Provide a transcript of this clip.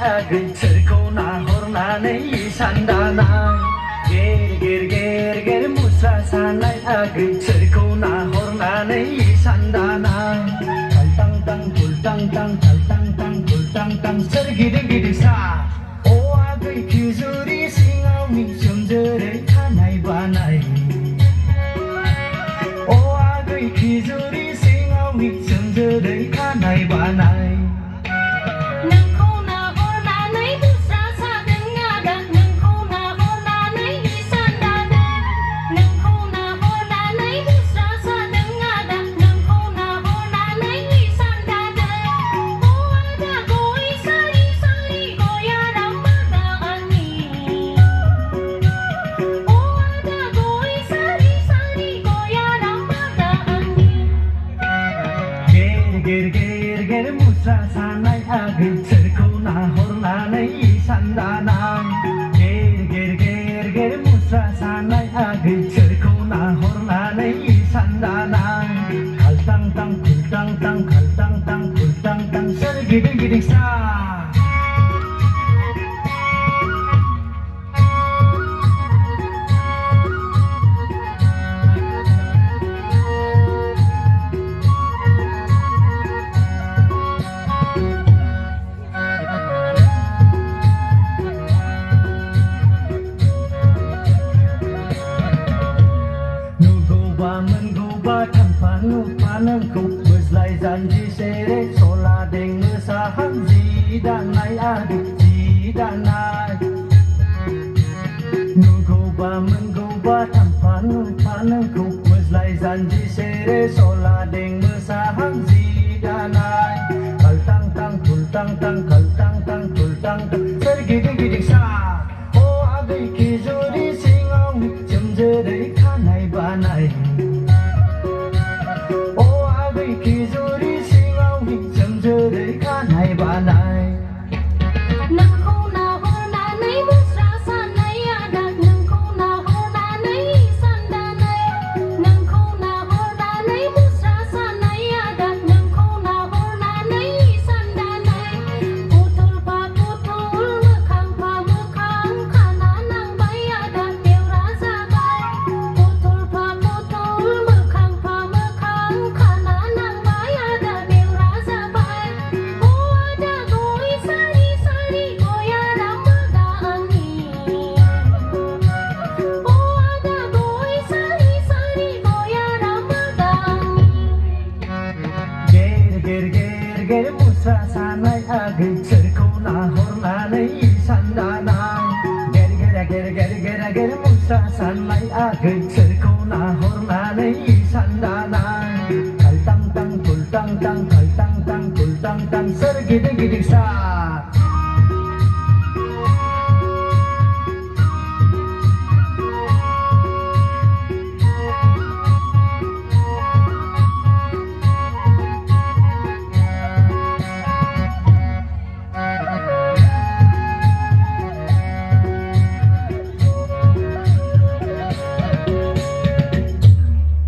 agay cerko na hornanay sandanay ger ger ger ger musa sanay agay cerko na hornanay sandanay kaltang tang kultang tang kaltang tang kultang tang sergiding giding sa o agay kizuri singaw ni somjere kanay banay o agay kizuri singaw ni somjere kanay banay ger ger ger musa sanay agay cerko na hornanay sandanay ger ger ger ger musa sanay agay cerko na hornanay sandanay kaltang tang kultang tang kaltang tang kultang tang sergiding giding sa Panangku berselai janji sere sola deng ngesahan zidanai adik zidanai Nugoba menggoba tanpa panangku berselai janji sere sola deng ngesahan zidanai kaltang tang kultang tang kaltang tang kultang tang sergiding giding sa o agai kizuri singong jemjere kanai banai kizuri singaw ni jamjere kanay banay ger musa sanay agay cerko na hornanay sandanay ger ger ger ger ger ger musa sanay agay cerko na hornanay sandanay kaltang tang kultang tang kaltang tang kultang tang sergiding giding sa